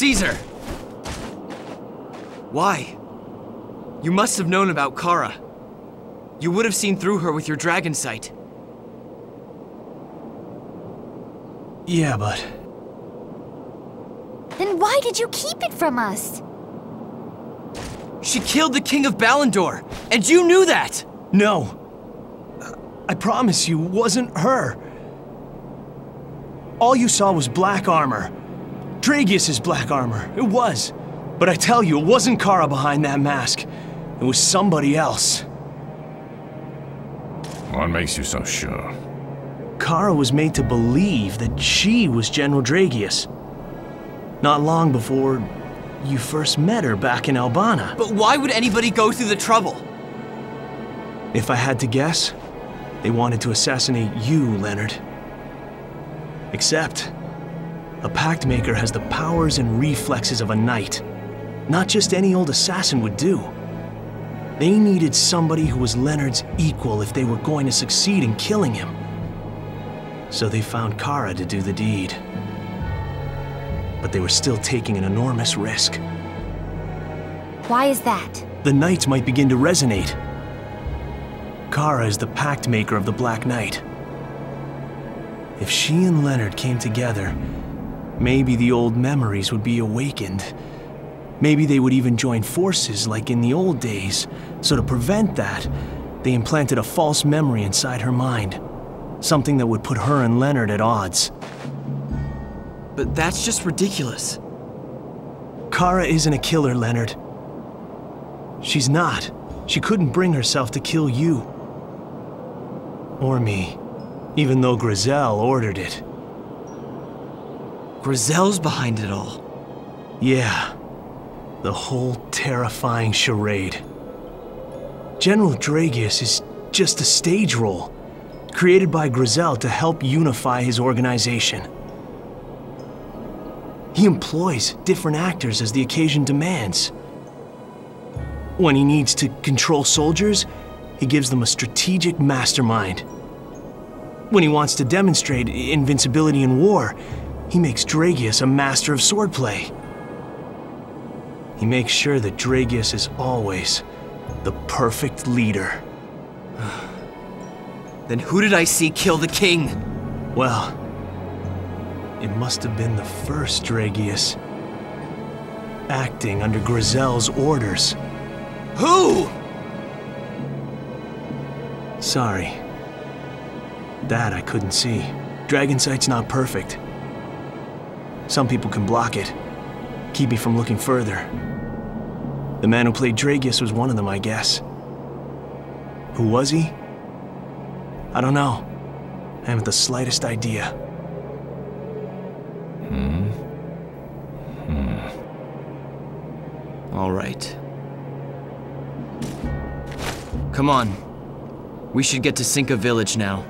Caesar! Why? You must have known about Kara. You would have seen through her with your dragon sight. Yeah, but... Then why did you keep it from us? She killed the King of Ballandor, and you knew that! No. I promise you, it wasn't her. All you saw was black armor. Dragius's black armor. It was. But I tell you, it wasn't Kara behind that mask. It was somebody else. What makes you so sure? Kara was made to believe that she was General Dragius. Not long before you first met her back in Albana. But why would anybody go through the trouble? If I had to guess, they wanted to assassinate you, Leonard. Except, a Pact Maker has the powers and reflexes of a knight. Not just any old assassin would do. They needed somebody who was Leonard's equal if they were going to succeed in killing him. So they found Kara to do the deed. But they were still taking an enormous risk. Why is that? The Knights might begin to resonate. Kara is the Pact Maker of the Black Knight. If she and Leonard came together, maybe the old memories would be awakened. Maybe they would even join forces like in the old days. So to prevent that, they implanted a false memory inside her mind. Something that would put her and Leonard at odds. But that's just ridiculous. Kara isn't a killer, Leonard. She's not. She couldn't bring herself to kill you. Or me. Even though Grizel ordered it. Grizel's behind it all. Yeah. The whole terrifying charade. General Dragius is just a stage role, created by Grizel to help unify his organization. He employs different actors as the occasion demands. When he needs to control soldiers, he gives them a strategic mastermind. When he wants to demonstrate invincibility in war, he makes Dragius a master of swordplay. He makes sure that Dragius is always the perfect leader. Then who did I see kill the king? Well, it must have been the first Dragius, acting under Grizel's orders. Who? Sorry. That I couldn't see. Dragon Sight's not perfect. Some people can block it, keep me from looking further. The man who played Dragius was one of them, I guess. Who was he? I don't know. I haven't the slightest idea. All right. Come on. We should get to Cinca Village now.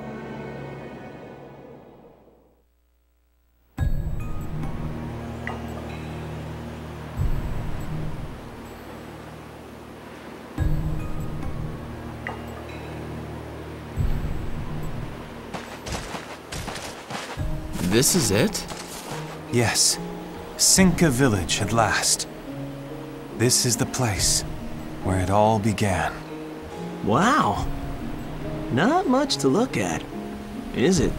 This is it? Yes. Cinca Village at last. This is the place where it all began. Wow. Not much to look at, is it?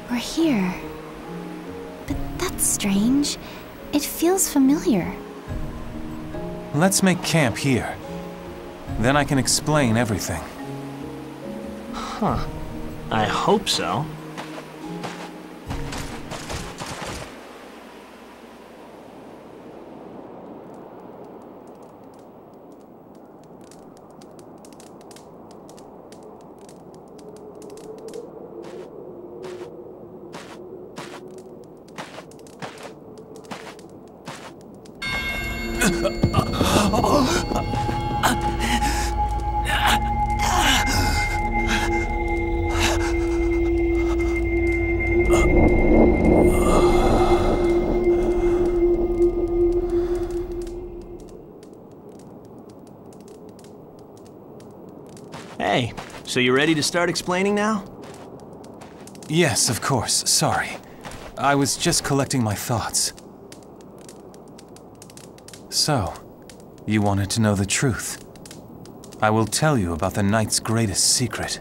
We're here. But that's strange. It feels familiar. Let's make camp here. Then I can explain everything. Huh. I hope so. Hey, so you ready to start explaining now? Yes, of course. Sorry. I was just collecting my thoughts. So, you wanted to know the truth. I will tell you about the Knight's greatest secret.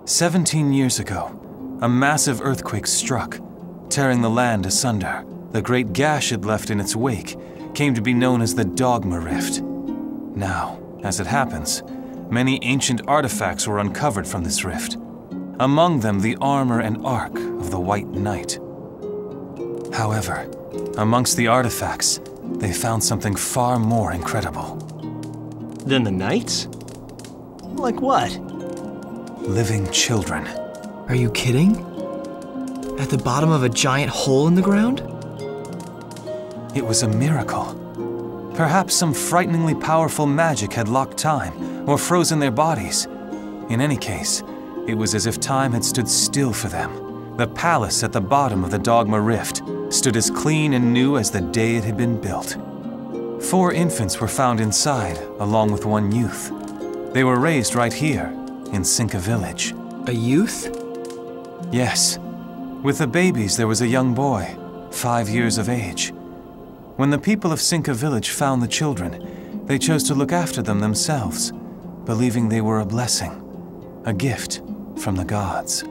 17 years ago, a massive earthquake struck, tearing the land asunder. The great gash it left in its wake came to be known as the Dogma Rift. Now, as it happens, many ancient artifacts were uncovered from this rift. Among them, the armor and arc of the White Knight. However, amongst the artifacts, they found something far more incredible. Then the knights? Like what? Living children. Are you kidding? At the bottom of a giant hole in the ground? It was a miracle. Perhaps some frighteningly powerful magic had locked time or frozen their bodies. In any case, it was as if time had stood still for them. The palace at the bottom of the Dogma Rift stood as clean and new as the day it had been built. 4 infants were found inside, along with 1 youth. They were raised right here, in Cinca Village. A youth? Yes. With the babies, there was a young boy, 5 years of age. When the people of Cinca Village found the children, they chose to look after them themselves, believing they were a blessing, a gift from the gods.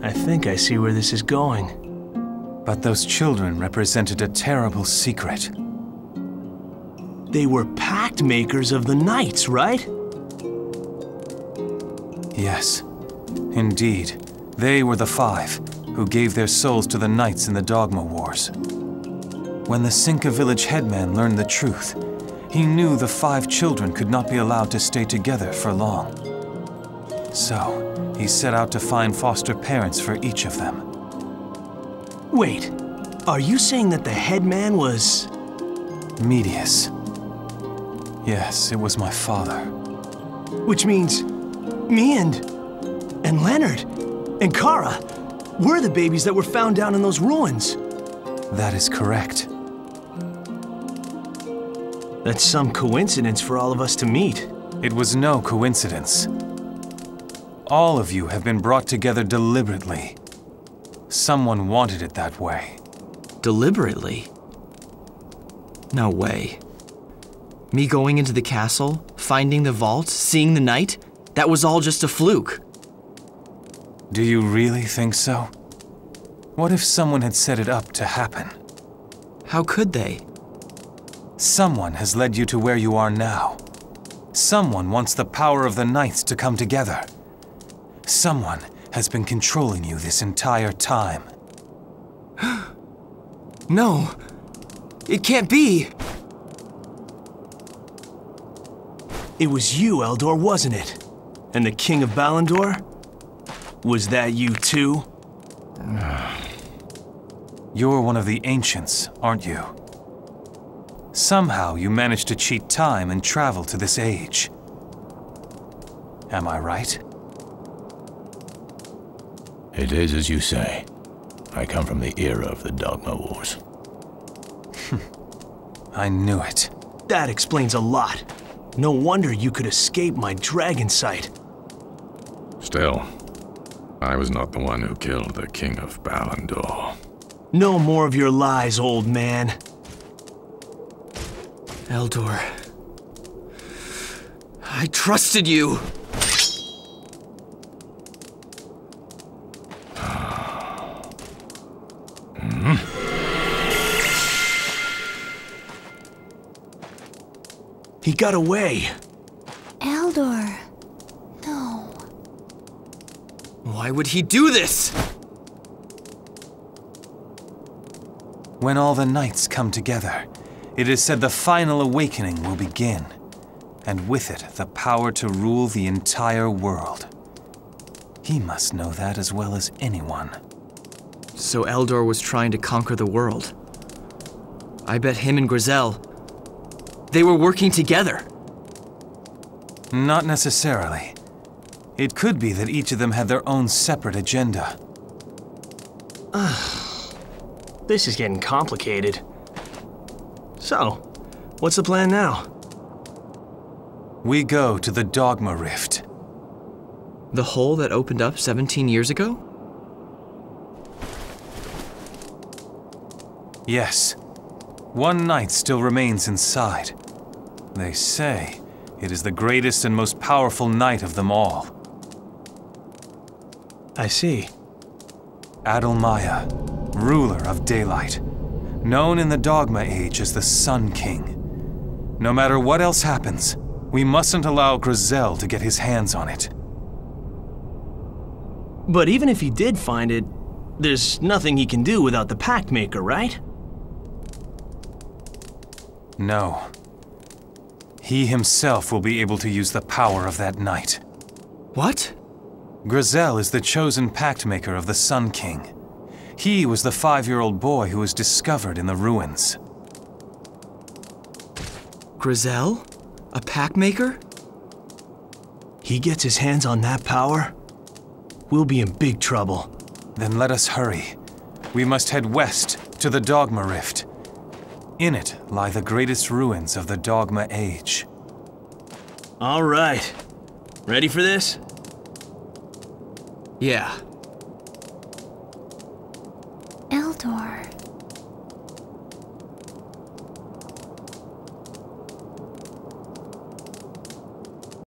I think I see where this is going. But those children represented a terrible secret. They were pact makers of the knights, right? Yes, indeed. They were the 5 who gave their souls to the knights in the Dogma Wars. When the Cinca Village headman learned the truth, he knew the 5 children could not be allowed to stay together for long. So, he set out to find foster parents for each of them. Wait, are you saying that the headman was... Medius. Yes, it was my father. Which means me and Leonard and Kara, we're the babies that were found down in those ruins. That is correct. That's some coincidence for all of us to meet. It was no coincidence. All of you have been brought together deliberately. Someone wanted it that way. Deliberately? No way. Me going into the castle, finding the vault, seeing the knight, that was all just a fluke. Do you really think so? What if someone had set it up to happen? How could they? Someone has led you to where you are now. Someone wants the power of the knights to come together. Someone has been controlling you this entire time. No, it can't be. It was you, Eldor, wasn't it? And the King of Balandor? Was that you too? You're one of the ancients, aren't you? Somehow you managed to cheat time and travel to this age. Am I right? It is as you say. I come from the era of the Dogma Wars. I knew it. That explains a lot. No wonder you could escape my dragon sight. Still, I was not the one who killed the King of Balandor. No more of your lies, old man. Eldor, I trusted you. He got away. Eldor, no. Why would he do this? When all the knights come together, it is said the final awakening will begin, and with it, the power to rule the entire world. He must know that as well as anyone. So Eldor was trying to conquer the world. I bet him and Grizel, they were working together. Not necessarily. It could be that each of them had their own separate agenda. This is getting complicated. So, what's the plan now? We go to the Dogma Rift. The hole that opened up 17 years ago? Yes. one knight still remains inside. They say it is the greatest and most powerful knight of them all. I see. Adalmaya, ruler of daylight, known in the Dogma Age as the Sun King. No matter what else happens, we mustn't allow Grizel to get his hands on it. But even if he did find it, there's nothing he can do without the Pact Maker, right? No. He himself will be able to use the power of that night. What? Grizel is the chosen Pact Maker of the Sun King. He was the 5-year-old boy who was discovered in the ruins. Grizel? A pact maker? He gets his hands on that power, we'll be in big trouble. Then let us hurry. We must head west to the Dogma Rift. In it lie the greatest ruins of the Dogma Age. All right. Ready for this? Yeah. Eldor.